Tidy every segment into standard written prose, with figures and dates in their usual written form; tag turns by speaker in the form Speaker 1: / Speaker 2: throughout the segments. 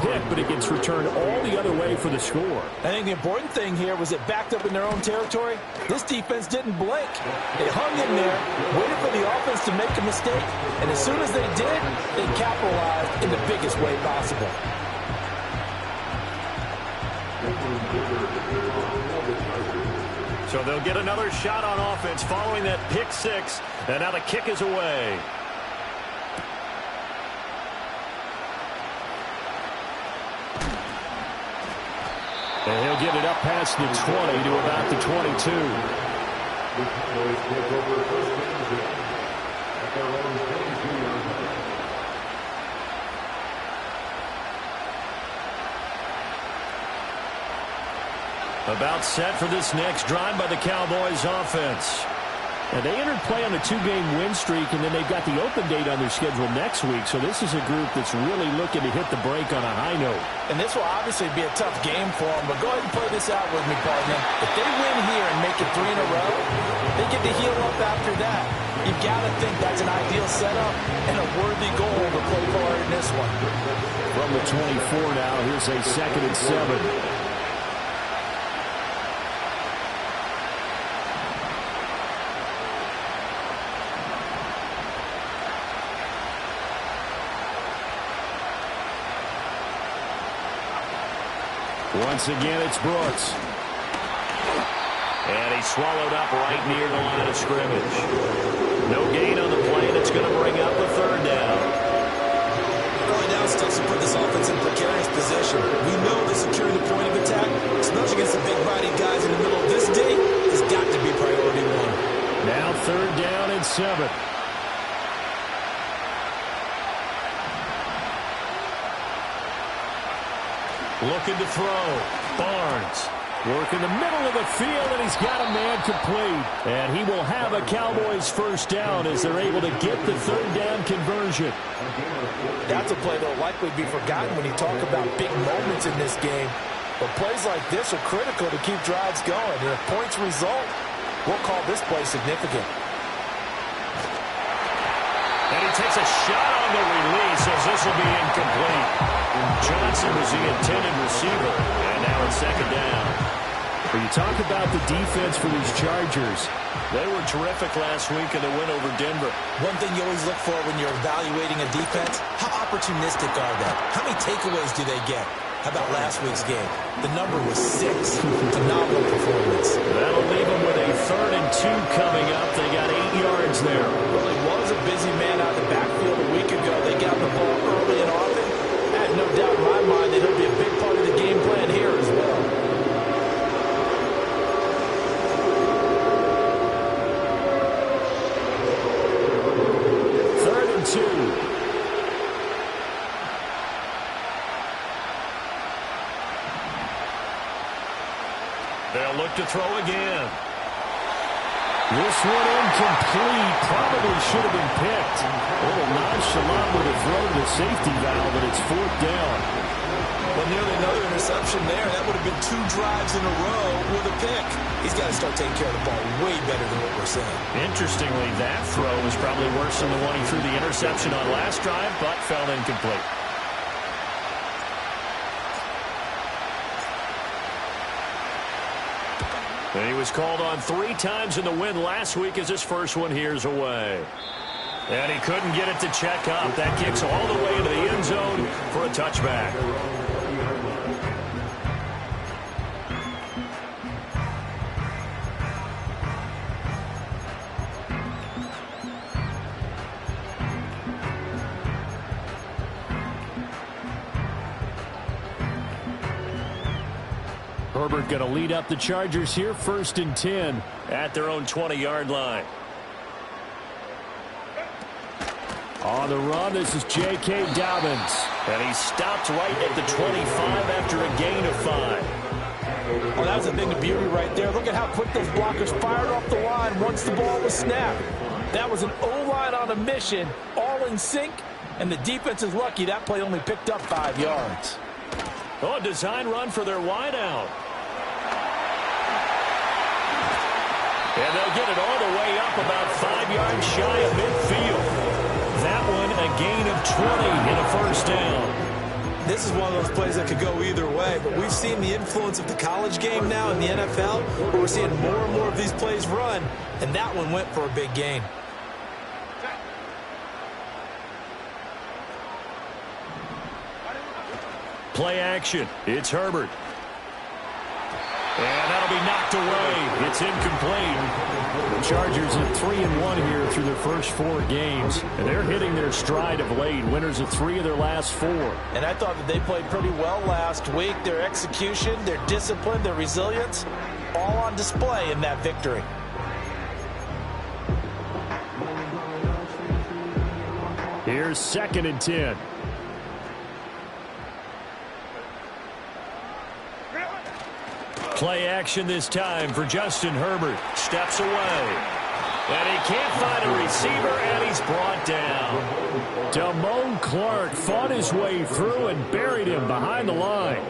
Speaker 1: pick, but it gets returned all the other way for the score.
Speaker 2: I think the important thing here was it backed up in their own territory. This defense didn't blink. They hung in there, waited for the offense to make a mistake, and as soon as they did, they capitalized in the biggest way possible.
Speaker 1: So they'll get another shot on offense following that pick six, and now the kick is away. And he'll get it up past the 20 to about the 22. About set for this next drive by the Cowboys offense. And they entered play on a 2-game win streak, and then they've got the open date on their schedule next week. So this is a group that's really looking to hit the break on a high note.
Speaker 2: And this will obviously be a tough game for them, but go ahead and play this out with me, partner. If they win here and make it 3 in a row, they get to heal up after that. You've got to think that's an ideal setup and a worthy goal to play for in this one.
Speaker 1: From the 24 now, here's a 2nd and 7. Once again, it's Brooks. And he's swallowed up right near the line of scrimmage. No gain on the play, and it's going to bring up the 3rd down.
Speaker 3: Early down sticks will put this offense in precarious position. We know that securing the point of attack, especially against the big-bodied guys in the middle of this day, has got to be priority 1.
Speaker 1: Now 3rd down and 7. Looking to throw. Barnes. Work in the middle of the field, and he's got a man complete. And he will have a Cowboys 1st down as they're able to get the 3rd down conversion.
Speaker 2: That's a play that will likely be forgotten when you talk about big moments in this game. But plays like this are critical to keep drives going. And if points result, we'll call this play significant.
Speaker 1: And he takes a shot on the release as this will be incomplete. Johnson was the intended receiver, and now it's 2nd down. When you talk about the defense for these Chargers, they were terrific last week in the win over Denver.
Speaker 3: One thing you always look for when you're evaluating a defense, how opportunistic are they? How many takeaways do they get? How about last week's game? The number was 6. Phenomenal performance.
Speaker 1: That'll leave them with a 3rd and 2 coming up. They got 8 yards there.
Speaker 2: Well, it was a busy man out of the backfield a week ago. They got the ball early and often. I have no doubt in my mind that he'll be a big part of the game plan here as well.
Speaker 1: Third and 2. They'll look to throw again. This one incomplete. Probably should have been picked. A little nonchalant with a throw to the safety valve, but it's 4th down.
Speaker 3: Well, nearly another interception there. That would have been 2 drives in a row with a pick. He's got to start taking care of the ball way better than what we're saying.
Speaker 1: Interestingly, that throw was probably worse than the one he threw the interception on last drive, but fell incomplete. And he was called on 3 times in the win last week as his first one here's away. And he couldn't get it to check up. That kicks all the way into the end zone for a touchback. Herbert going to lead up the Chargers here, 1st and 10 at their own 20-yard line. On the run, this is J.K. Dobbins. And he stopped right at the 25 after a gain of 5.
Speaker 2: Oh, that was a thing of beauty right there. Look at how quick those blockers fired off the line once the ball was snapped. That was an O-line on a mission, all in sync, and the defense is lucky that play only picked up 5 yards.
Speaker 1: Oh, a design run for their wideout. And they'll get it all the way up about 5 yards shy of midfield. That one a gain of 20 in a 1st down.
Speaker 3: This is one of those plays that could go either way, but we've seen the influence of the college game now in the NFL, where we're seeing more and more of these plays run, and that one went for a big gain.
Speaker 1: Play action. It's Herbert. And that'll be knocked away. It's incomplete. The Chargers at 3-1 here through their first 4 games. And they're hitting their stride of late. Winners of 3 of their last 4.
Speaker 2: And I thought that they played pretty well last week. Their execution, their discipline, their resilience, all on display in that victory.
Speaker 1: Here's 2nd and 10. Play action this time for Justin Herbert. Steps away. And he can't find a receiver, and he's brought down. Damone Clark fought his way through and buried him behind the line.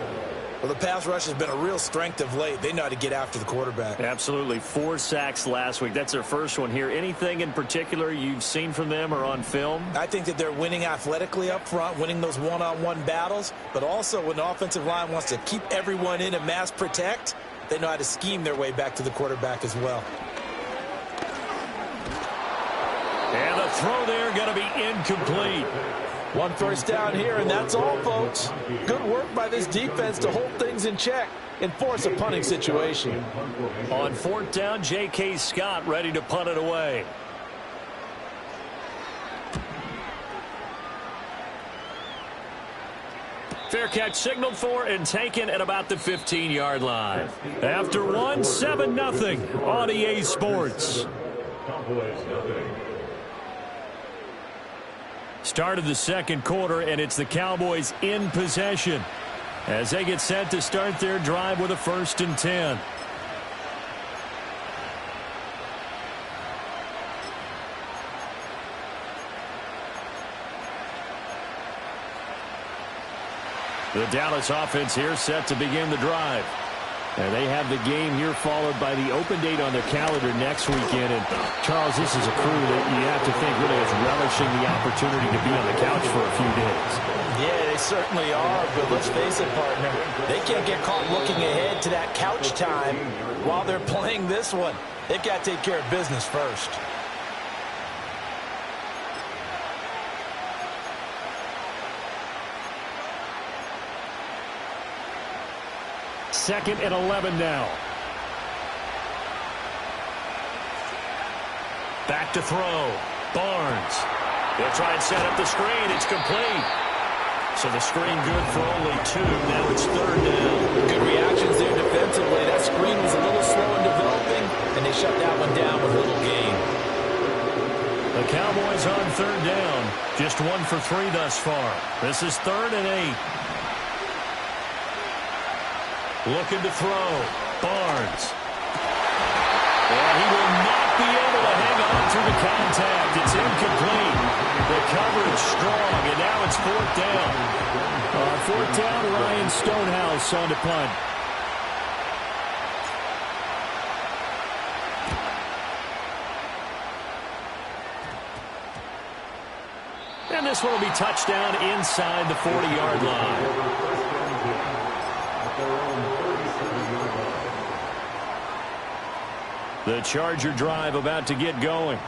Speaker 3: Well, the pass rush has been a real strength of late. They know how to get after the quarterback.
Speaker 1: Absolutely. 4 sacks last week. That's their first one here. Anything in particular you've seen from them or on film?
Speaker 3: I think that they're winning athletically up front, winning those one-on-one battles, but also when the offensive line wants to keep everyone in and mass protect, they know how to scheme their way back to the quarterback as well.
Speaker 1: And the throw there going to be incomplete.
Speaker 2: 1 first down here, and that's all, folks. Good work by this defense to hold things in check and force a punting situation.
Speaker 1: On 4th down, J.K. Scott ready to punt it away. Fair catch signaled for and taken at about the 15-yard line. After 1, 7-0 on EA Sports. Start of the second quarter, and it's the Cowboys in possession as they get set to start their drive with a 1st and 10. The Dallas offense here set to begin the drive. And they have the game here followed by the open date on their calendar next weekend. And, Charles, this is a crew that you have to think really is relishing the opportunity to be on the couch for a few days.
Speaker 2: Yeah, they certainly are, but let's face it, partner. They can't get caught looking ahead to that couch time while they're playing this one. They've got to take care of business first.
Speaker 1: Second and 11 now. Back to throw. Barnes. They'll try and set up the screen. It's complete. So the screen good for only 2. Now it's 3rd down.
Speaker 2: Good reactions there defensively. That screen was a little slow in developing, and they shut that one down with little gain.
Speaker 1: The Cowboys on 3rd down. Just 1 for 3 thus far. This is 3rd and 8. Looking to throw. Barnes. And he will not be able to hang on through the contact. It's incomplete. The coverage strong, and now it's 4th down. On 4th down, Ryan Stonehouse on to punt. And this one will be touchdown inside the 40-yard line. The Charger drive about to get going.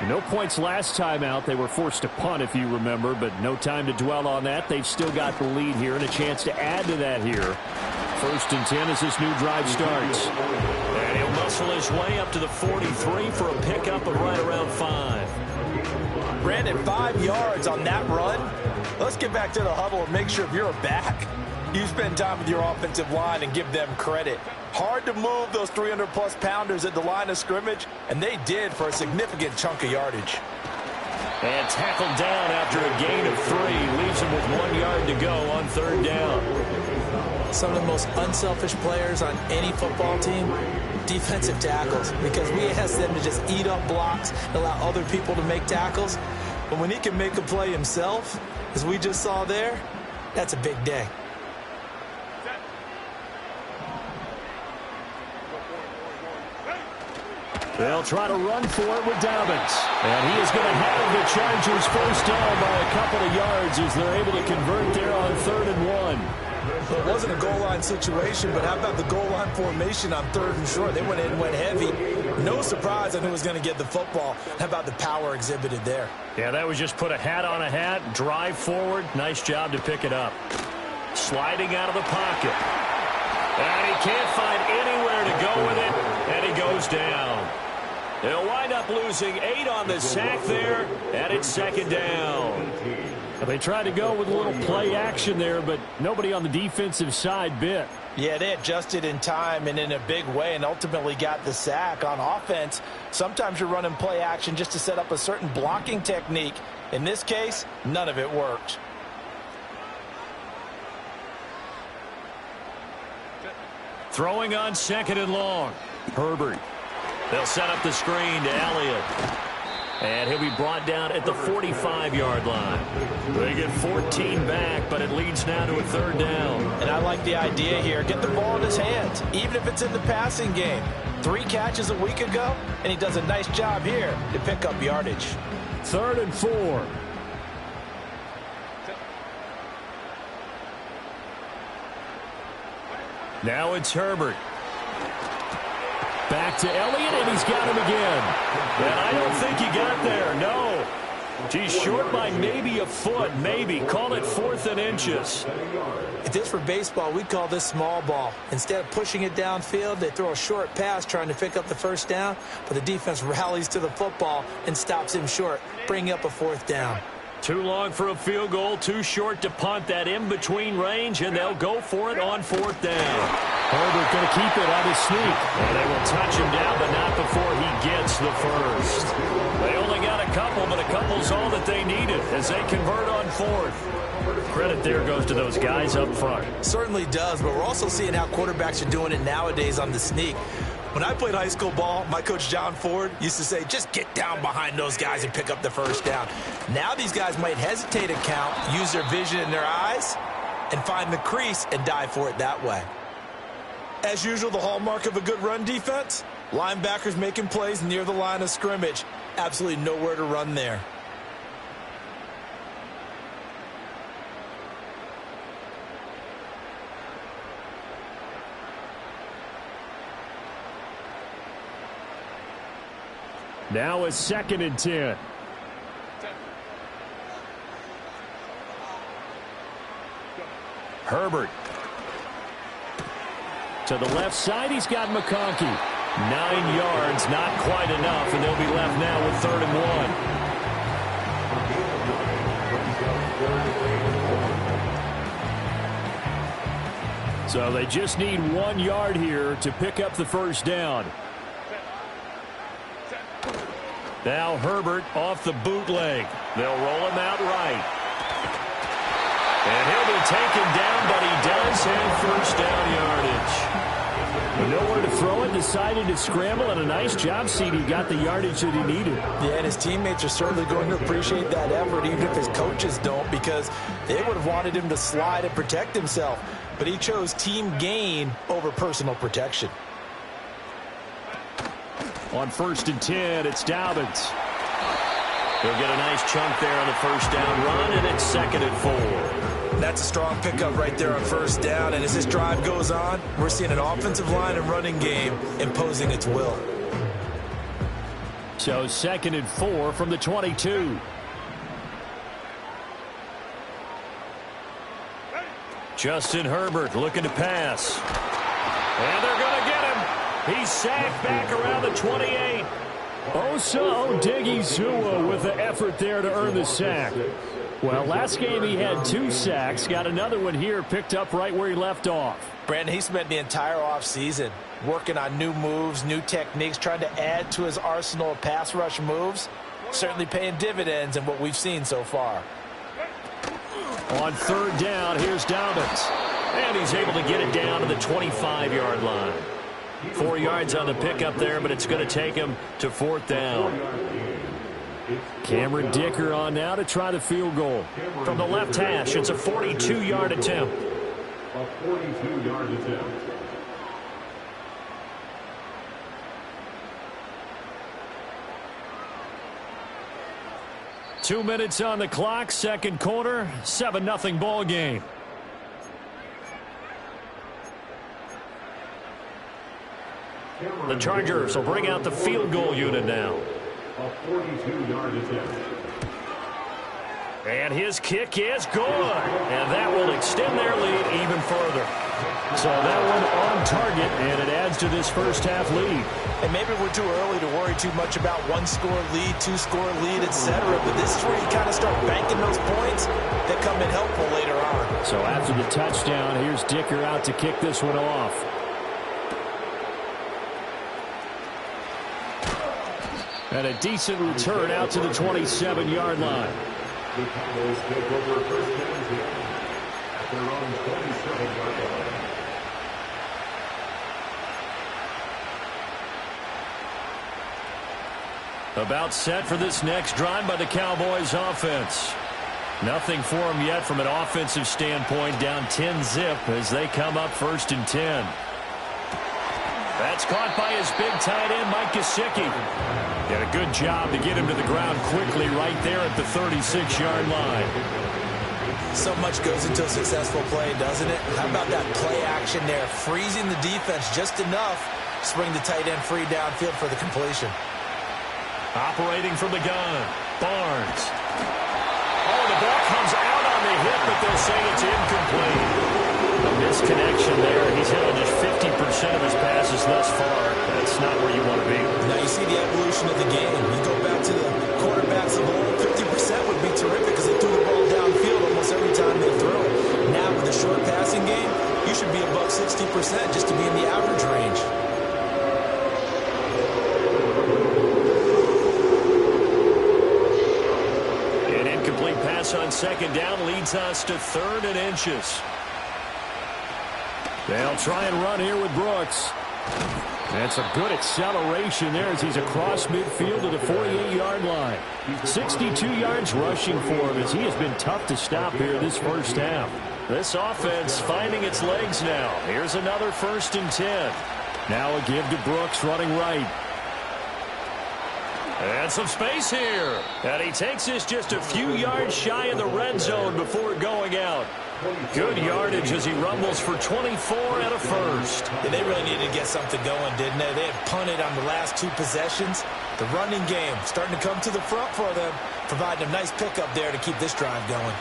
Speaker 1: No points last time out. They were forced to punt, if you remember, but no time to dwell on that. They've still got the lead here and a chance to add to that here. 1st and 10 as this new drive starts. And he'll muscle his way up to the 43 for a pickup of right around 5.
Speaker 2: Brandon, 5 yards on that run. Let's get back to the huddle and make sure if you're back, you spend time with your offensive line and give them credit. Hard to move those 300-plus pounders at the line of scrimmage, and they did for a significant chunk of yardage.
Speaker 1: And tackled down after a gain of 3. Leaves him with 1 yard to go on 3rd down.
Speaker 3: Some of the most unselfish players on any football team, defensive tackles, because we ask them to just eat up blocks and allow other people to make tackles. But when he can make a play himself, as we just saw there, that's a big day.
Speaker 1: They'll try to run for it with Dobbins. And he is going to have the Chargers first down by a couple of yards as they're able to convert there on 3rd and 1.
Speaker 3: It wasn't a goal line situation, but how about the goal line formation on 3rd and short? They went in, went heavy. No surprise on who was going to get the football. How about the power exhibited there?
Speaker 1: Yeah, that was just put a hat on a hat, drive forward. Nice job to pick it up. Sliding out of the pocket. And he can't find anywhere to go with it, and he goes down. They'll wind up losing 8 on the sack there, and it's 2nd down. They tried to go with a little play action there, but nobody on the defensive side bit.
Speaker 3: Yeah, they adjusted in time and in a big way and ultimately got the sack. On offense, sometimes you're running play action just to set up a certain blocking technique. In this case, none of it worked.
Speaker 1: Throwing on 2nd and long. Herbert. They'll set up the screen to Elliott. And he'll be brought down at the 45-yard line. They get 14 back, but it leads now to a 3rd down.
Speaker 3: And I like the idea here. Get the ball in his hands, even if it's in the passing game. 3 catches a week ago, and he does a nice job here to pick up yardage.
Speaker 1: 3rd and 4. Now it's Herbert. Back to Elliott, and he's got him again. And I don't think he got there, no. He's short by maybe a foot, maybe. Call it 4th and inches.
Speaker 3: If this were baseball, we'd call this small ball. Instead of pushing it downfield, they throw a short pass trying to pick up the 1st down, but the defense rallies to the football and stops him short, bringing up a 4th down.
Speaker 1: Too long for a field goal, too short to punt. That in-between range, and they'll go for it on 4th down. Herbert going to keep it on his sneak. And they will touch him down, but not before he gets the first. They only got a couple, but a couple's all that they needed as they convert on 4th. Credit there goes to those guys up front.
Speaker 3: Certainly does, but we're also seeing how quarterbacks are doing it nowadays on the sneak. When I played high school ball, my coach John Ford used to say, just get down behind those guys and pick up the 1st down. Now these guys might hesitate to count, use their vision in their eyes, and find the crease and dive for it that way. As usual, the hallmark of a good run defense, linebackers making plays near the line of scrimmage. Absolutely nowhere to run there.
Speaker 1: Now a 2nd and 10. Herbert. To the left side, he's got McConkey. 9 yards, not quite enough, and they'll be left now with 3rd and 1. So they just need 1 yard here to pick up the 1st down. Now Herbert off the bootleg. They'll roll him out right. And he'll be taken down, but he does have 1st down yardage. But nowhere to throw it, decided to scramble, and a nice job, CD got the yardage that he needed.
Speaker 3: Yeah, and his teammates are certainly going to appreciate that effort, even if his coaches don't, because they would have wanted him to slide and protect himself. But he chose team gain over personal protection.
Speaker 1: On 1st and 10, it's Dobbins. He'll get a nice chunk there on the 1st down run, and it's 2nd and 4.
Speaker 3: That's a strong pickup right there on 1st down, and as this drive goes on, we're seeing an offensive line and running game imposing its will.
Speaker 1: So 2nd and 4 from the 22. Justin Herbert looking to pass. And they're going to get him. He's sacked back around the 28. Osa Odighizuwa with the effort there to earn the sack. Well, last game he had 2 sacks. Got another one here picked up right where he left off.
Speaker 3: Brandon, he spent the entire offseason working on new moves, new techniques, trying to add to his arsenal of pass rush moves. Certainly paying dividends in what we've seen so far.
Speaker 1: On 3rd down, here's Dobbins. And he's able to get it down to the 25-yard line. 4 yards on the pickup there, but it's going to take him to 4th down. Cameron Dicker on now to try the field goal. From the left hash, it's a 42-yard attempt.
Speaker 4: A 42-yard attempt.
Speaker 1: 2 minutes on the clock, second quarter, 7-0 ball game. The Chargers will bring out the field goal unit now.
Speaker 4: A 42-yard attempt.
Speaker 1: And his kick is good. And that will extend their lead even further. So that one on target, and it adds to this first half lead.
Speaker 3: And maybe we're too early to worry too much about one-score lead, two-score lead, etc. But this is where you kind of start banking those points that come in helpful later on.
Speaker 1: So after the touchdown, here's Dicker out to kick this one off. And a decent return out to the 27-yard line.
Speaker 4: The Cowboys take over first down here at their own 27-yard line.
Speaker 1: About set for this next drive by the Cowboys offense. Nothing for them yet from an offensive standpoint, down 10-zip as they come up 1st and 10. That's caught by his big tight end, Mike Gesicki. Did a good job to get him to the ground quickly right there at the 36-yard line.
Speaker 3: So much goes into a successful play, doesn't it? How about that play action there, freezing the defense just enough to bring the tight end free downfield for the completion.
Speaker 1: Operating from the gun, Barnes. Oh, the ball comes out on the hit, but they'll say it's incomplete. A misconnection there. He's hit on just 50% of his passes thus far. That's not where you want to be.
Speaker 3: Now you see the evolution of the game. You go back to the quarterbacks of old, 50% would be terrific because they threw the ball downfield almost every time they throw it. Now with the short passing game, you should be above 60% just to be in the average range.
Speaker 1: An incomplete pass on second down leads us to 3rd and inches. They'll try and run here with Brooks. That's a good acceleration there as he's across midfield to the 48-yard line. 62 yards rushing for him as he has been tough to stop here this first half. This offense finding its legs now. Here's another 1st and 10. Now a give to Brooks running right. And some space here. And he takes this just a few yards shy of the red zone before going out. Good yardage as he rumbles for 24 and a first.
Speaker 3: Yeah, they really needed to get something going, didn't they? They had punted on the last 2 possessions. The running game starting to come to the front for them, providing a nice pickup there to keep this drive going.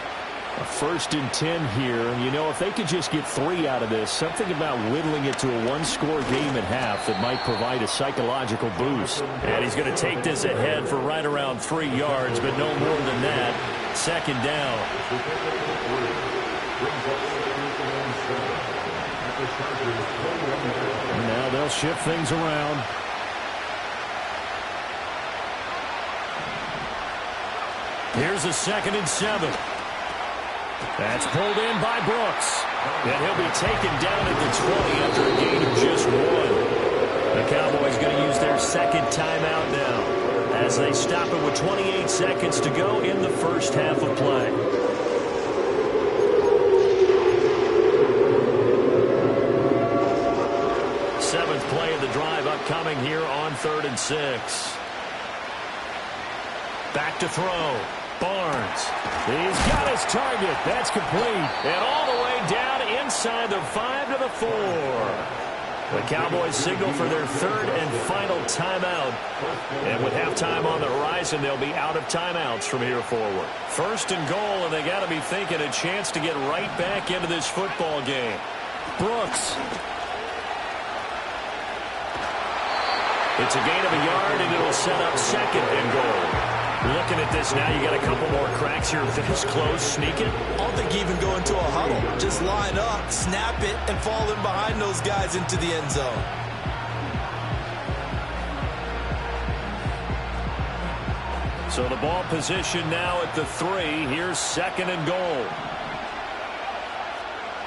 Speaker 1: A 1st and 10 here, and you know, if they could just get 3 out of this, something about whittling it to a one-score game at half that might provide a psychological boost. And he's going to take this ahead for right around 3 yards, but no more than that. 2nd down. And now they'll shift things around. Here's a 2nd and 7. That's pulled in by Brooks. And he'll be taken down at the 20 after a gain of just 1. The Cowboys going to use their 2nd timeout now as they stop it with 28 seconds to go in the first half of play. Seventh play of the drive upcoming here on 3rd and 6. Back to throw. Barnes. He's got his target. That's complete. And all the way down inside the 5 to the 4. The Cowboys signal for their 3rd and final timeout. And with halftime on the horizon, they'll be out of timeouts from here forward. 1st and goal, and they got to be thinking a chance to get right back into this football game. Brooks. It's a gain of a yard, and it'll set up 2nd and goal. Looking at this now, you got a couple more cracks here this close, sneaking.
Speaker 3: I don't think even go into a huddle. Just line up, snap it, and fall in behind those guys into the end zone.
Speaker 1: So the ball position now at the 3. Here's 2nd and goal.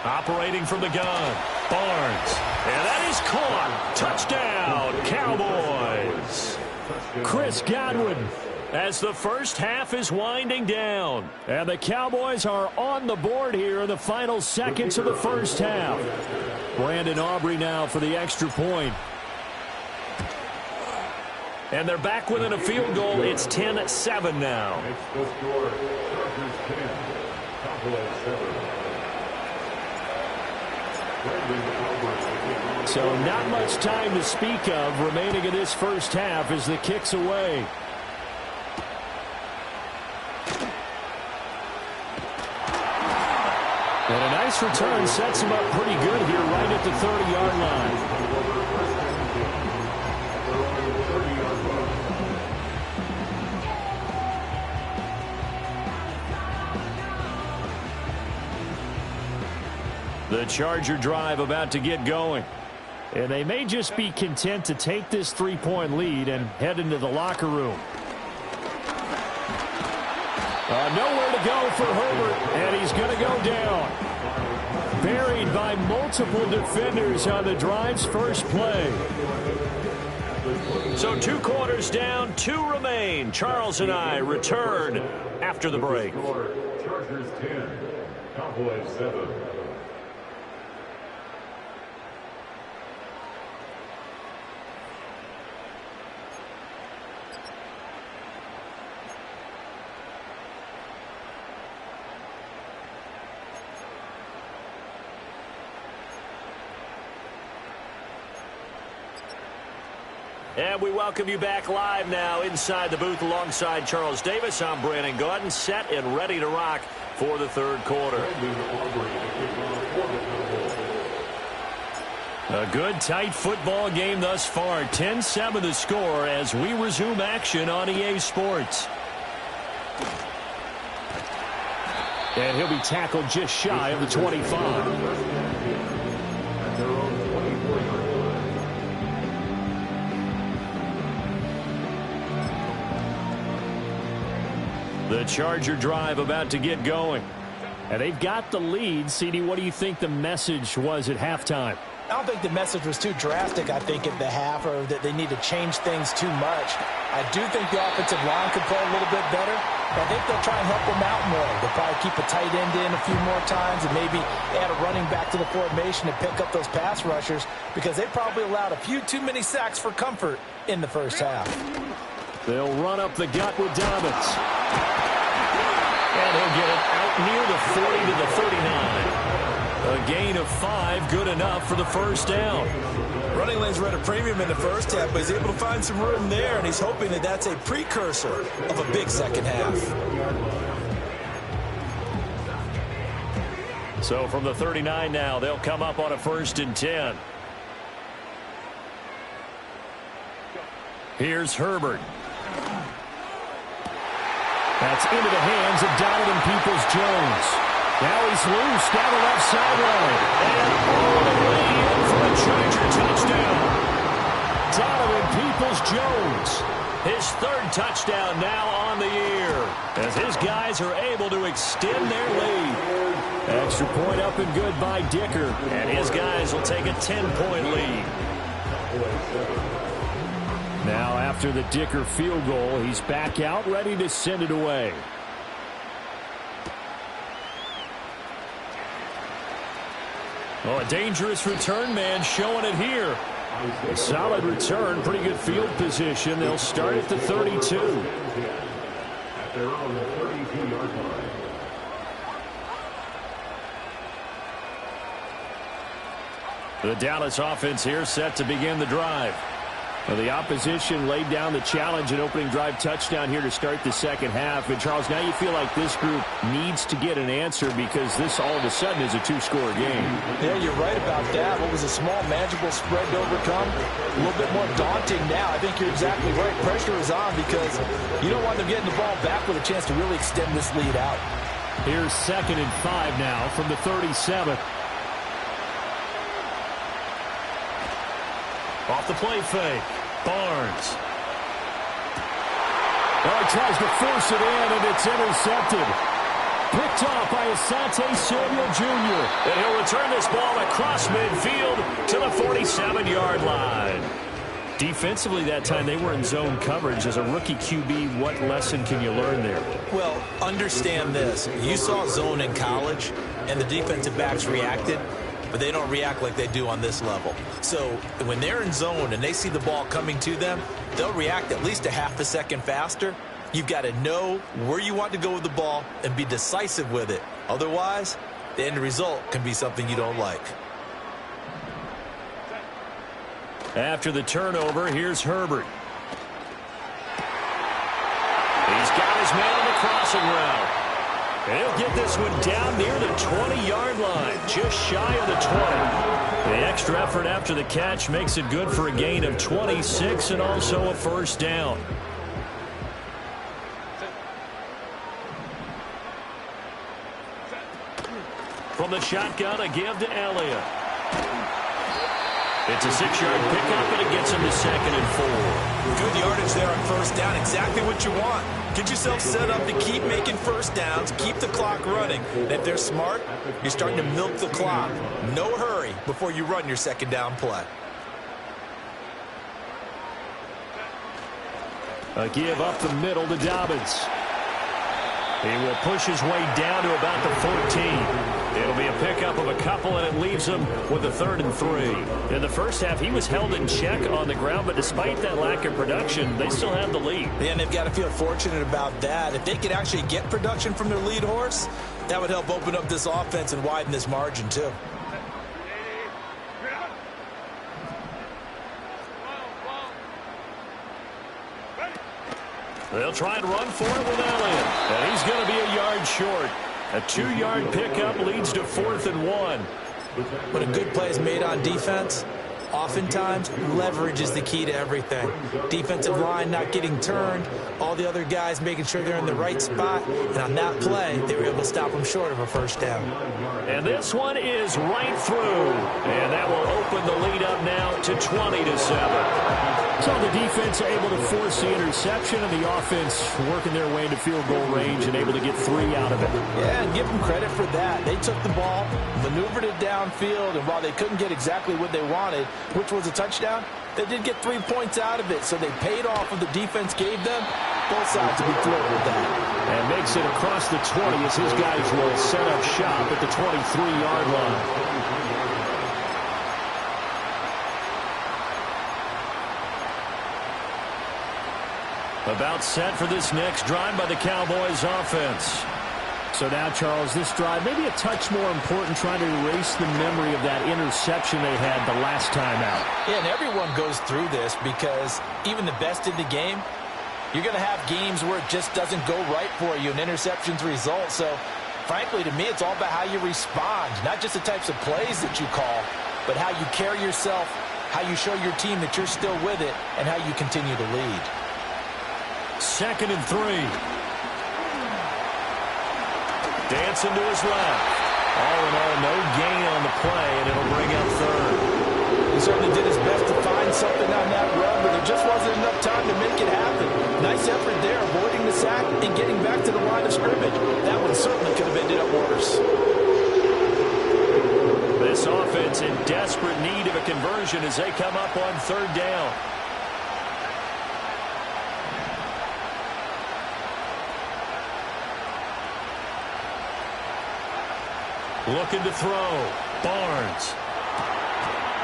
Speaker 1: Operating from the gun, Barnes. And that is caught. Touchdown, Cowboys. Chris Godwin. As the first half is winding down. And the Cowboys are on the board here in the final seconds of the first half. Brandon Aubrey now for the extra point. And they're back within a field goal. It's 10-7 now.
Speaker 4: Makes the score. Chargers 10, Cowboys 7.
Speaker 1: So not much time to speak of remaining in this first half as the kick's away. And a nice return sets him up pretty good here right at the 30-yard line. The Charger drive about to get going. And they may just be content to take this 3-point lead and head into the locker room. Nowhere to go for Herbert, and he's going to go down. Buried by multiple defenders on the drive's first play. So 2 quarters down, 2 remain. Charles and I return after the break.
Speaker 4: Chargers 10, Cowboys 7.
Speaker 1: And we welcome you back live now inside the booth alongside Charles Davis. I'm Brandon Gaudin, set and ready to rock for the third quarter. A good, tight football game thus far. 10-7 the score as we resume action on EA Sports. And he'll be tackled just shy of the 25. The Charger drive about to get going. And they've got the lead. CD, what do you think the message was at halftime?
Speaker 3: I don't think the message was too drastic, I think, at the half, or that they need to change things too much. I do think the offensive line could play a little bit better. But I think they'll try and help them out more. They'll probably keep a tight end in a few more times and maybe add a running back to the formation to pick up those pass rushers, because they probably allowed a few too many sacks for comfort in the first half.
Speaker 1: They'll run up the gut with Dobbins. And he'll get it out near the 40 to the 39. A gain of 5, good enough for the first down.
Speaker 3: Running lanes were at a premium in the first half, but he's able to find some room there, and he's hoping that that's a precursor of a big second half.
Speaker 1: So from the 39 now, they'll come up on a 1st and 10. Here's Herbert. That's into the hands of Donovan Peoples-Jones. Now he's loose down the left sideline. And all the way in for a Charger touchdown. Donovan Peoples-Jones. His 3rd touchdown now on the year, as his guys are able to extend their lead. Extra point up and good by Dicker. And his guys will take a 10-point lead. Now after the Dicker field goal, he's back out ready to send it away. Oh, a dangerous return man showing it here. A solid return, pretty good field position. They'll start at the 32.
Speaker 4: At their own 32-yard line.
Speaker 1: The Dallas offense here set to begin the drive. Well, the opposition laid down the challenge and opening drive touchdown here to start the second half. And, Charles, now you feel like this group needs to get an answer, because this all of a sudden is a 2-score game.
Speaker 3: Yeah, you're right about that. What was a small, manageable spread to overcome, a little bit more daunting now. I think you're exactly right. Pressure is on, because you don't want them getting the ball back with a chance to really extend this lead out.
Speaker 1: Here's 2nd and 5 now from the 37. Off the play fake. Barnes. Oh, he tries to force it in, and it's intercepted. Picked off by Asante Samuel Jr. And he'll return this ball across midfield to the 47-yard line. Defensively that time, they were in zone coverage. As a rookie QB, what lesson can you learn there?
Speaker 3: Well, understand this. You saw zone in college, and the defensive backs reacted. but they don't react like they do on this level. So when they're in zone and they see the ball coming to them, they'll react at least a half a second faster. You've got to know where you want to go with the ball and be decisive with it. Otherwise, the end result can be something you don't like.
Speaker 1: After the turnover, here's Herbert. He's got his man on the crossing route. And he'll get this one down near the 20-yard line, just shy of the 20. The extra effort after the catch makes it good for a gain of 26 and also a first down. From the shotgun, a give to Elliott. It's a 6-yard pickup, and it gets him to 2nd and 4.
Speaker 3: Good yardage there on first down. Exactly what you want. Get yourself set up to keep making first downs, keep the clock running. And if they're smart, you're starting to milk the clock. No hurry before you run your second down play.
Speaker 1: A give up the middle to Dobbins. He will push his way down to about the 14. It'll be a pickup of a couple, and it leaves him with a 3rd and 3. In the first half, he was held in check on the ground, but despite that lack of production, they still have the lead.
Speaker 3: Yeah, and they've got to feel fortunate about that. If they could actually get production from their lead horse, that would help open up this offense and widen this margin, too.
Speaker 1: They'll try and run for it with Elliott, and he's going to be a yard short. A 2-yard pickup leads to 4th and 1.
Speaker 3: When a good play is made on defense, oftentimes leverage is the key to everything. Defensive line not getting turned, all the other guys making sure they're in the right spot, and on that play, they were able to stop them short of a first down.
Speaker 1: And this one is right through, and that will open the lead up now to 20-7. So the defense able to force the interception, and the offense working their way into field goal range and able to get 3 out of it.
Speaker 3: Yeah, and give them credit for that. They took the ball, maneuvered it downfield, and while they couldn't get exactly what they wanted, which was a touchdown, they did get 3 points out of it, so they paid off what the defense gave them. Both sides to be thrilled with that.
Speaker 1: And makes it across the 20 as his guys will set up shop at the 23-yard line. About set for this next drive by the Cowboys offense. So now, Charles, this drive maybe a touch more important, trying to erase the memory of that interception they had the last time out.
Speaker 3: Yeah, and everyone goes through this because even the best in the game, you're going to have games where it just doesn't go right for you and interceptions result. So, frankly, to me, it's all about how you respond, not just the types of plays that you call, but how you carry yourself, how you show your team that you're still with it, and how you continue to lead.
Speaker 1: 2nd and 3. Dancing to his left. All in all, no gain on the play, and it'll bring up 3rd.
Speaker 3: He certainly did his best to find something on that run, but there just wasn't enough time to make it happen. Nice effort there, avoiding the sack and getting back to the line of scrimmage. That one certainly could have ended up worse.
Speaker 1: This offense in desperate need of a conversion as they come up on 3rd down. Looking to throw. Barnes.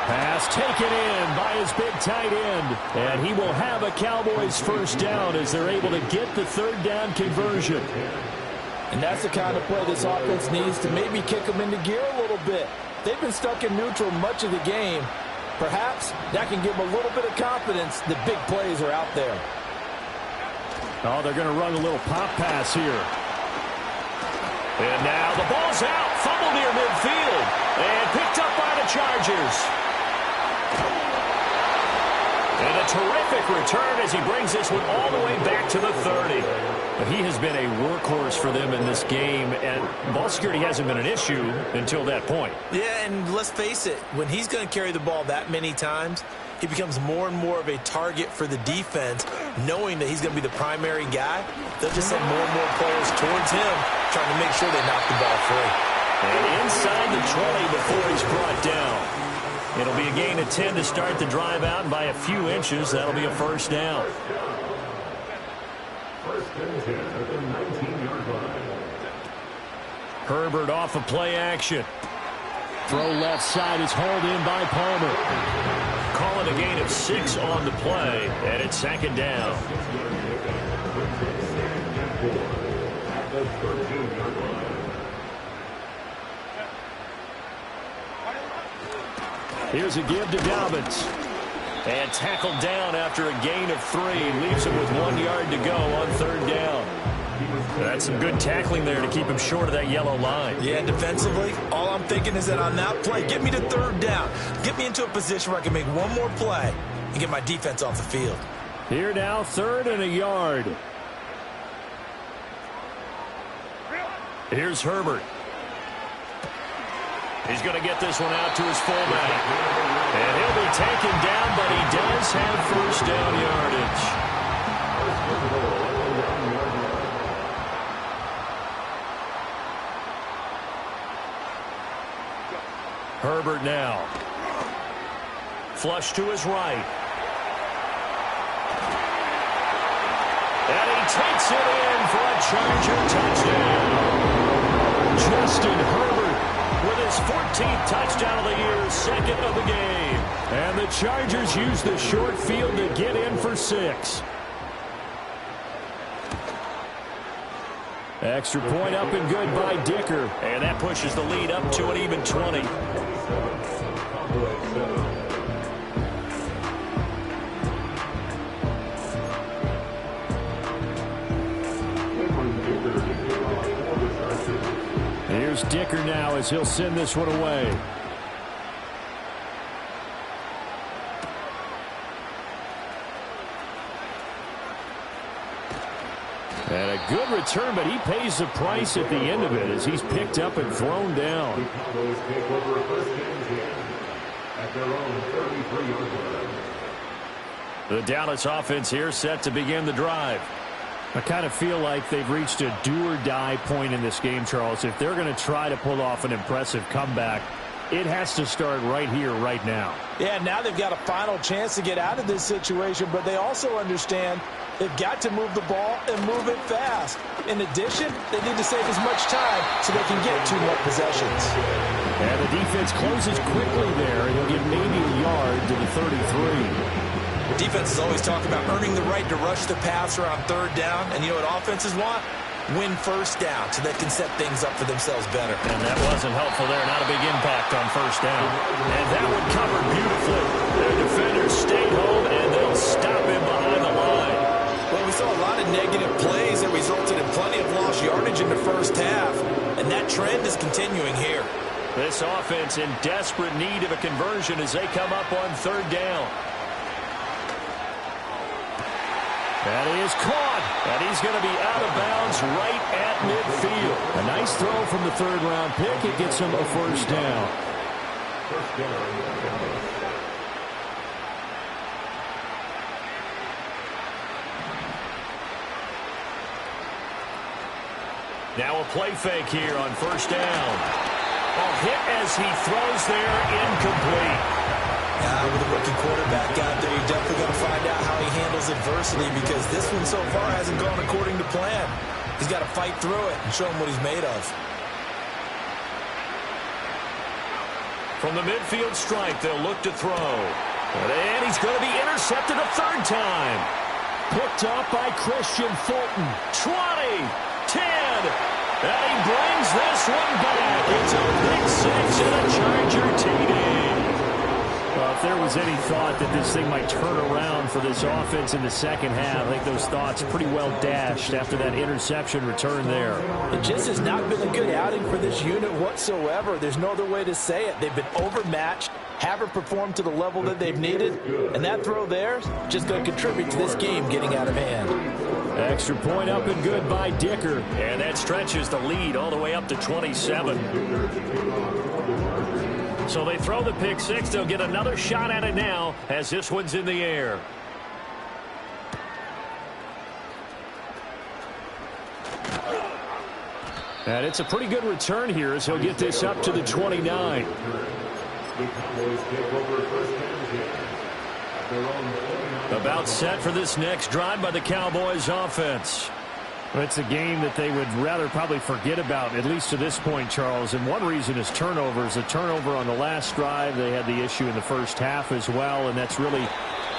Speaker 1: Pass taken in by his big tight end. And he will have a Cowboys first down as they're able to get the 3rd down conversion.
Speaker 3: And that's the kind of play this offense needs to maybe kick them into gear a little bit. They've been stuck in neutral much of the game. Perhaps that can give them a little bit of confidence that big plays are out there.
Speaker 1: Oh, they're going to run a little pop pass here. And now the ball's out. Fumble near midfield. And picked up by the Chargers. And a terrific return as he brings this one all the way back to the 30. But he has been a workhorse for them in this game, and ball security hasn't been an issue until that point.
Speaker 3: Yeah, and let's face it, when he's going to carry the ball that many times, he becomes more and more of a target for the defense, knowing that he's going to be the primary guy. They'll just send more and more players towards him, trying to make sure they knock the ball free.
Speaker 1: And inside the 20 before he's brought down. It'll be a gain of 10 to start the drive out, and by a few inches, that'll be a first down.
Speaker 4: First and 10 at the 19-yard line.
Speaker 1: Herbert off of play action. Throw left side is hauled in by Palmer. Calling a gain of 6 on the play, and it's second down. Here's a give to Dobbins. And tackled down after a gain of 3. Leaves him with 1 yard to go on third down. That's some good tackling there to keep him short of that yellow line.
Speaker 3: Yeah, defensively, all I'm thinking is that on that play, get me to third down. Get me into a position where I can make one more play and get my defense off the field.
Speaker 1: Here now, 3rd and a yard. Here's Herbert. He's going to get this one out to his fullback. And he'll be taken down, but he does have first down yardage. Herbert now. Flush to his right. And he takes it in for a Charger touchdown. Justin Herbert with his 14th touchdown of the year, 2nd of the game. And the Chargers use the short field to get in for 6. Extra point up and good by Dicker. And that pushes the lead up to an even 20. Here's Dicker now as he'll send this one away. And a good return, but he pays the price at the end of it as he's picked up and thrown down. The Dallas offense here set to begin the drive. I kind of feel like they've reached a do-or-die point in this game, Charles. If they're going to try to pull off an impressive comeback, it has to start right here, right now.
Speaker 3: Yeah, now they've got a final chance to get out of this situation, but they also understand they've got to move the ball and move it fast. In addition, they need to save as much time so they can get 2 more possessions.
Speaker 1: And the defense closes quickly there. He'll get maybe a yard to the 33.
Speaker 3: Defenses always talk about earning the right to rush the passer on third down, and you know what offenses want? Win first down so they can set things up for themselves better.
Speaker 1: And that wasn't helpful there. Not a big impact on first down. And that one covered beautifully. Their defenders stayed home, and they'll stop him behind the line.
Speaker 3: Well, we saw a lot of negative plays that resulted in plenty of lost yardage in the first half, and that trend is continuing here.
Speaker 1: This offense in desperate need of a conversion as they come up on third down. That is caught, and he's going to be out of bounds right at midfield. A nice throw from the third-round pick. It gets him a first down. Now a play fake here on first down. A hit as he throws there, incomplete.
Speaker 3: With a rookie quarterback out there, you're definitely going to find out how he handles adversity because this one so far hasn't gone according to plan. He's got to fight through it and show him what he's made of.
Speaker 1: From the midfield stripe, they'll look to throw. And he's going to be intercepted a 3rd time. Picked up by Christian Fulton. 20, 10, and he brings this one back. It's a big 6 and a Charger TD. If there was any thought that this thing might turn around for this offense in the second half, I think those thoughts pretty well dashed after that interception return there.
Speaker 3: It just has not been a good outing for this unit whatsoever. There's no other way to say it. They've been overmatched, haven't performed to the level that they've needed, and that throw there is just going to contribute to this game getting out of hand.
Speaker 1: Extra point up and good by Dicker. And that stretches the lead all the way up to 27. So they throw the pick 6. They'll get another shot at it now as this one's in the air. And it's a pretty good return here as he'll get this up to the 29. About set for this next drive by the Cowboys offense. It's a game that they would rather probably forget about, at least to this point, Charles. And one reason is turnovers. A turnover on the last drive. They had the issue in the first half as well, and that's really,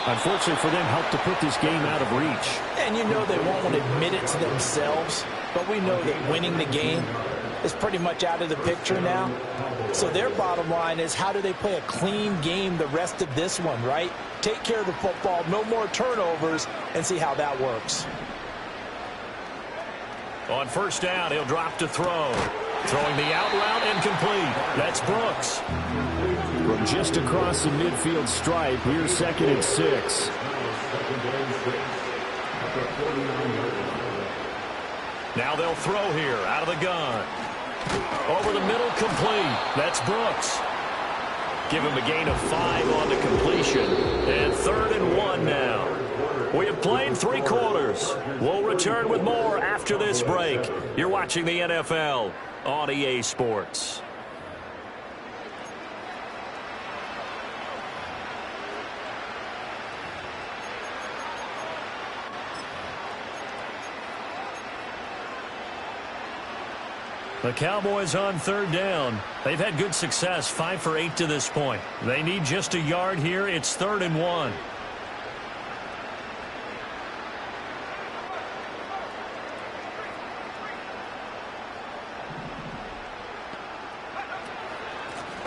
Speaker 1: unfortunately for them, helped to put this game out of reach.
Speaker 3: And you know they won't want to admit it to themselves, but we know that winning the game is pretty much out of the picture now. So their bottom line is, how do they play a clean game the rest of this one, right? Take care of the football, no more turnovers, and see how that works.
Speaker 1: On first down, he'll drop to throw. Throwing the out route, incomplete. That's Brooks. From just across the midfield stripe, here's 2nd and 6. Now they'll throw here, out of the gun. Over the middle, complete. That's Brooks. Give him a gain of 5 on the completion. And 3rd and 1 now. We have played 3 quarters. We'll return with more after this break. You're watching the NFL on EA Sports. The Cowboys on 3rd down. They've had good success, 5 for 8 to this point. They need just a yard here. It's 3rd and 1.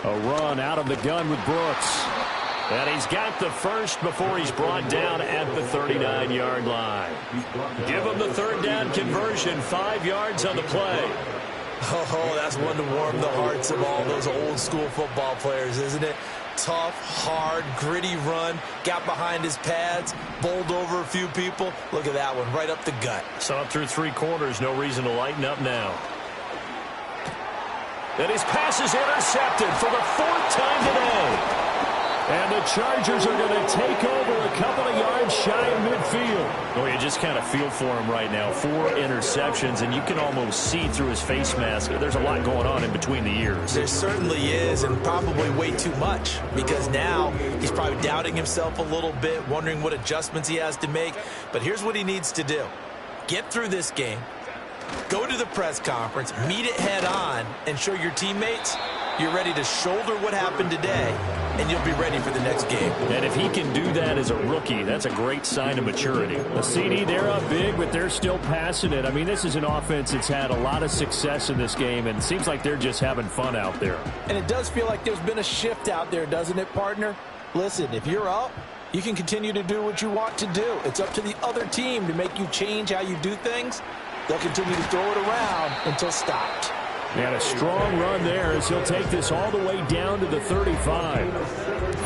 Speaker 1: A run out of the gun with Brooks. And he's got the first before he's brought down at the 39-yard line. Give him the 3rd down conversion, 5 yards on the play.
Speaker 3: Oh, that's one to warm the hearts of all those old-school football players, isn't it? Tough, hard, gritty run, got behind his pads, bowled over a few people. Look at that one, right up the gut.
Speaker 1: Saw it through 3 quarters, no reason to lighten up now. And his pass is intercepted for the 4th time today. And the Chargers are going to take over a couple of yards shy of midfield. Well, you just kind of feel for him right now. 4 interceptions, and you can almost see through his face mask. There's a lot going on in between the ears.
Speaker 3: There certainly is, and probably way too much, because now he's probably doubting himself a little bit, wondering what adjustments he has to make. But here's what he needs to do. Get through this game, go to the press conference, meet it head on, and show your teammates you're ready to shoulder what happened today, and you'll be ready for the next game.
Speaker 1: And if he can do that as a rookie, that's a great sign of maturity. The CD, they're up big, but they're still passing it. I mean, this is an offense that's had a lot of success in this game, and it seems like they're just having fun out there.
Speaker 3: And it does feel like there's been a shift out there, doesn't it, partner? Listen, if you're up, you can continue to do what you want to do. It's up to the other team to make you change how you do things. They'll continue to throw it around until stopped.
Speaker 1: And a strong run there as he'll take this all the way down to the 35.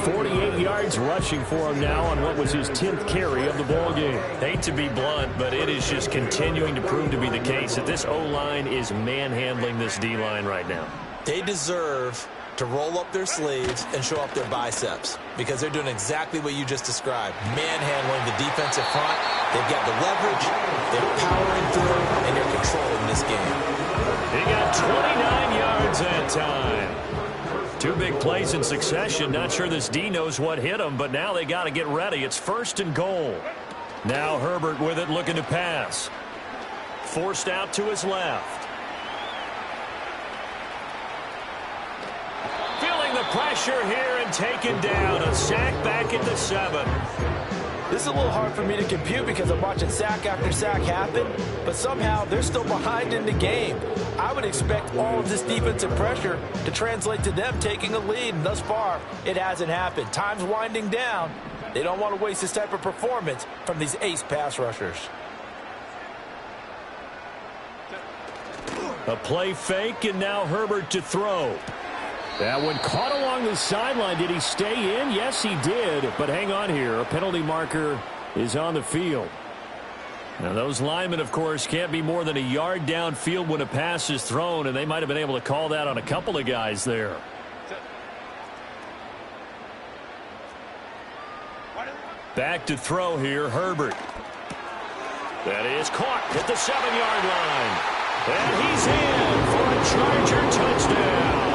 Speaker 1: 48 yards rushing for him now on what was his 10th carry of the ball game. Hate to be blunt, but it is just continuing to prove to be the case that this O-line is manhandling this D-line right now.
Speaker 3: They deserve to roll up their sleeves and show up their biceps, because they're doing exactly what you just described, manhandling the defensive front. They've got the leverage, they're powering through, and they're controlling this game.
Speaker 1: He got 29 yards that time. 2 big plays in succession. Not sure this D knows what hit him, but now they got to get ready. It's 1st and goal. Now Herbert with it, looking to pass. Forced out to his left. Feeling the pressure here and taken down. A sack back at the 7.
Speaker 3: This is a little hard for me to compute because I'm watching sack after sack happen, but somehow they're still behind in the game. I would expect all of this defensive pressure to translate to them taking a lead, and thus far, it hasn't happened. Time's winding down. They don't want to waste this type of performance from these ace pass rushers.
Speaker 1: A play fake, and now Herbert to throw. That one caught along the sideline. Did he stay in? Yes, he did. But hang on here. A penalty marker is on the field. Now, those linemen, of course, can't be more than a yard downfield when a pass is thrown, and they might have been able to call that on a couple of guys there. Back to throw here, Herbert. That is caught at the 7-yard line. And he's in for a Charger touchdown.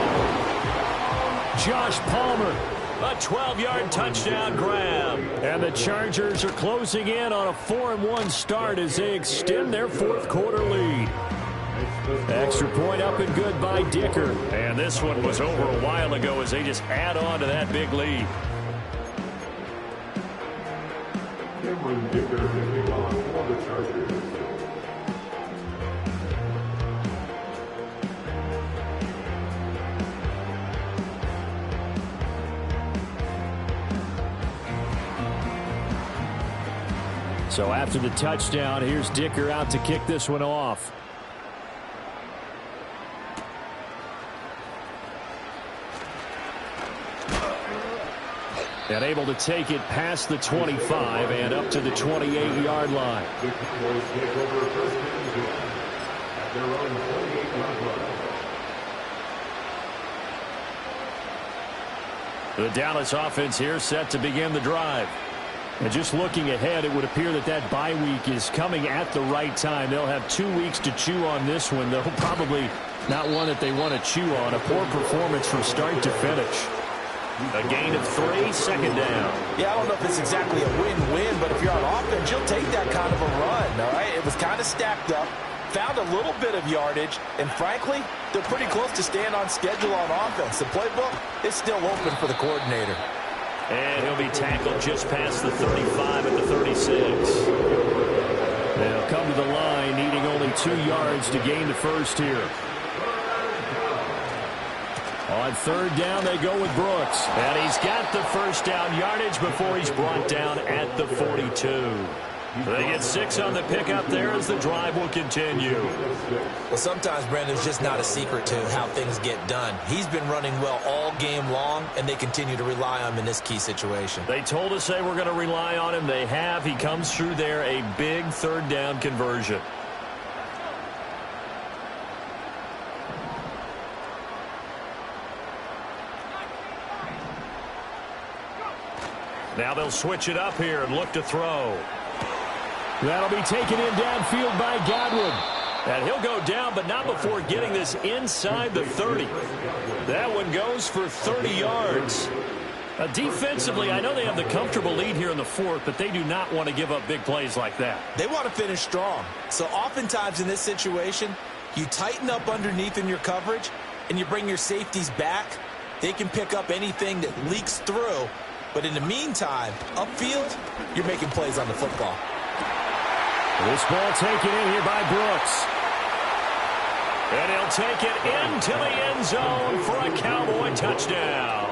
Speaker 1: Josh Palmer A 12-yard touchdown grab. And the Chargers are closing in on a 4-1 start as they extend their fourth quarter lead. Extra point up and good by Dicker. And this one was over a while ago as they just add on to that big lead.
Speaker 4: Cameron Dicker kicking off for the Chargers.
Speaker 1: So after the touchdown, here's Dicker out to kick this one off. And able to take it past the 25 and up to the 28-yard line.
Speaker 4: The Cowboys take over first and 10 at their own 28-yard line.
Speaker 1: The Dallas offense here set to begin the drive. And just looking ahead, it would appear that that bye week is coming at the right time. They'll have 2 weeks to chew on this one, though probably not one that they want to chew on. A poor performance from start to finish. A gain of 3, second down.
Speaker 3: Yeah, I don't know if it's exactly a win-win, but if you're on offense, you'll take that kind of a run, all right? It was kind of stacked up, found a little bit of yardage, and frankly, they're pretty close to staying on schedule on offense. The playbook is still open for the coordinator.
Speaker 1: And he'll be tackled just past the 35 at the 36. They'll come to the line, needing only 2 yards to gain the first here. On third down, they go with Brooks. And he's got the first down yardage before he's brought down at the 42. They get 6 on the pickup there as the drive will continue.
Speaker 3: Well, sometimes, Brandon, there's just not a secret to how things get done. He's been running well all game long, and they continue to rely on him in this key situation.
Speaker 1: They told us they were going to rely on him. They have. He comes through there, a big third down conversion. Now they'll switch it up here and look to throw. That'll be taken in downfield by Godwin. And he'll go down, but not before getting this inside the 30. That one goes for 30 yards. Defensively, I know they have the comfortable lead here in the fourth, but they do not want to give up big plays like that.
Speaker 3: They want to finish strong. So oftentimes in this situation, you tighten up underneath in your coverage, and you bring your safeties back. They can pick up anything that leaks through. But in the meantime, upfield, you're making plays on the football.
Speaker 1: This ball taken in here by Brooks. And he'll take it into the end zone for a Cowboy touchdown.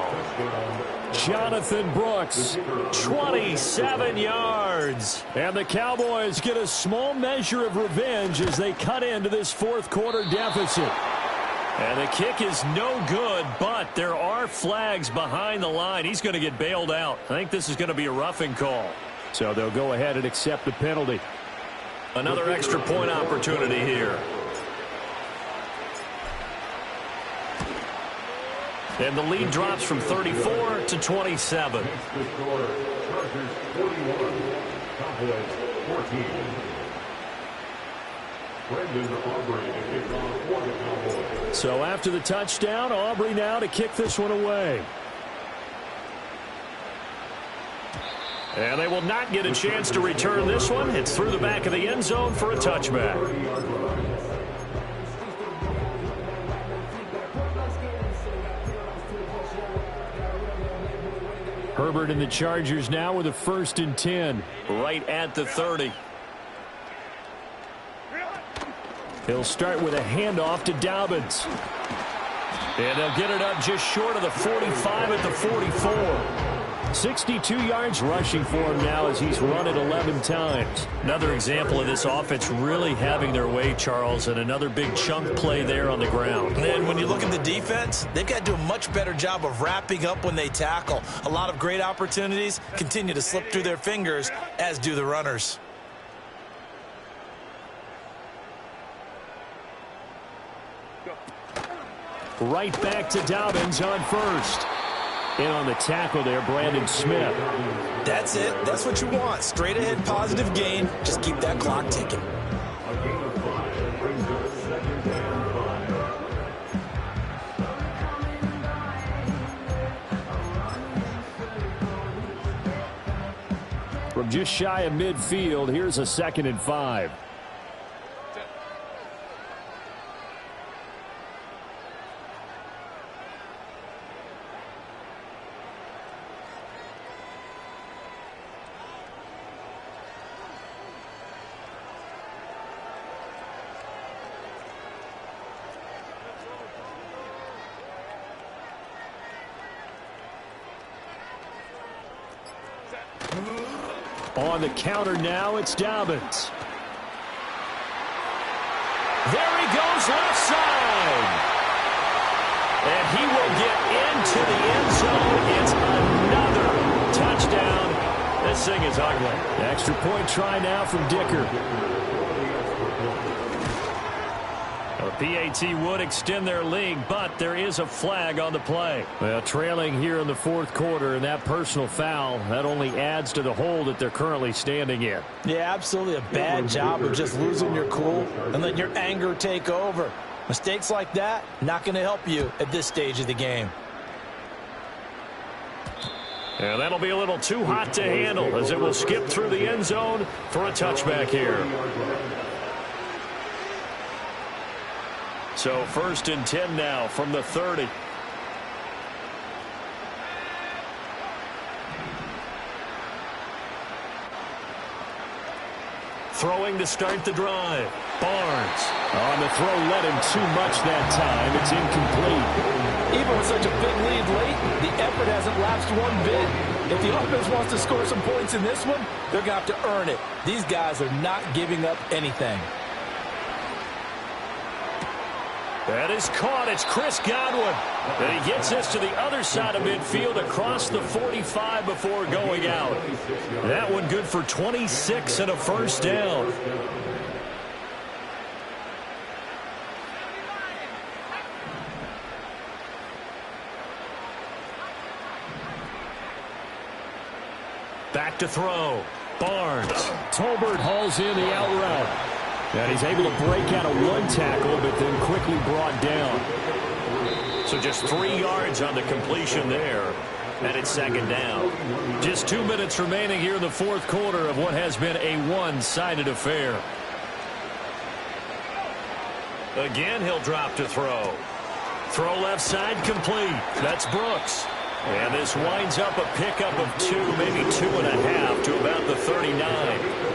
Speaker 1: Jonathan Brooks, 27 yards. And the Cowboys get a small measure of revenge as they cut into this fourth quarter deficit. And the kick is no good, but there are flags behind the line. He's going to get bailed out. I think this is going to be a roughing call. So they'll go ahead and accept the penalty. Another extra point opportunity here. And the lead drops from 34 to 27.
Speaker 4: Chargers 41, Cowboys 14. Brandon Aubrey to kick off for the Cowboys.
Speaker 1: So after the touchdown, Aubrey now to kick this one away. And they will not get a chance to return this one. It's through the back of the end zone for a touchback. Herbert and the Chargers now with a 1st and 10, right at the 30. He'll start with a handoff to Dobbins. And they'll get it up just short of the 45 at the 44. 62 yards rushing for him now as he's run it 11 times. Another example of this offense really having their way, Charles, and another big chunk play there on the ground.
Speaker 3: And when you look at the defense, they've got to do a much better job of wrapping up when they tackle. A lot of great opportunities continue to slip through their fingers, as do the runners.
Speaker 1: Right back to Dobbins on first. In on the tackle there, Brandon Smith.
Speaker 3: That's it. That's what you want. Straight ahead positive gain. Just keep that clock ticking.
Speaker 4: A gain of 5 brings up 2nd and 5.
Speaker 1: From just shy of midfield, here's a 2nd and 5. On the counter now, it's Dobbins. There he goes, left side. And he will get into the end zone. It's another touchdown. This thing is ugly. Extra point try now from Dicker. The PAT would extend their lead, but there is a flag on the play. Well, trailing here in the 4th quarter, and that personal foul, that only adds to the hole that they're currently standing in.
Speaker 3: Yeah, absolutely a bad job of just losing your cool and letting your anger take over. Mistakes like that, not going to help you at this stage of the game.
Speaker 1: And that'll be a little too hot to handle as it will skip through the end zone for a touchback here. So 1st and 10 now from the 30. Throwing to start the drive. Barnes on the throw, led him too much that time. It's incomplete.
Speaker 3: Even with such a big lead late, the effort hasn't lapsed one bit. If the offense wants to score some points in this one, they're going to have to earn it. These guys are not giving up anything.
Speaker 1: That is caught. It's Chris Godwin. And he gets this to the other side of midfield across the 45 before going out. That one good for 26 and a first down. Back to throw. Barnes. Tolbert hauls in the out route. And he's able to break out of one tackle, but then quickly brought down. So just 3 yards on the completion there. And it's 2nd down. Just 2 minutes remaining here in the 4th quarter of what has been a one-sided affair. Again, he'll drop to throw. Throw left side complete. That's Brooks. And this winds up a pickup of 2, maybe 2.5 to about the 39.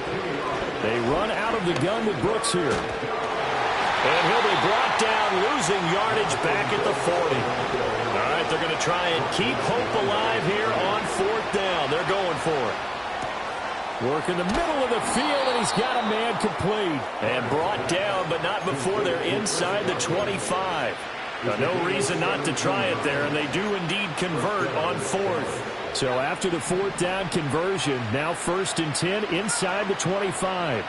Speaker 1: They run out of the gun with Brooks here. And he'll be brought down, losing yardage back at the 40. All right, they're going to try and keep hope alive here on 4th down. They're going for it. Work in the middle of the field, and he's got a man complete. And brought down, but not before they're inside the 25. Now, no reason not to try it there, and they do indeed convert on 4th. So after the 4th down conversion, now 1st and 10 inside the 25.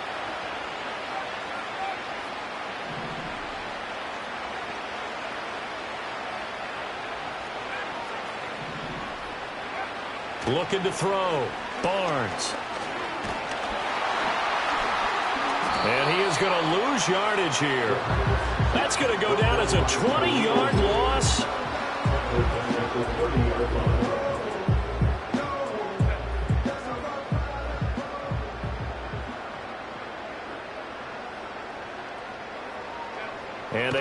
Speaker 1: Looking to throw. Barnes. And he is going to lose yardage here. That's going to go down as a 20-yard loss. And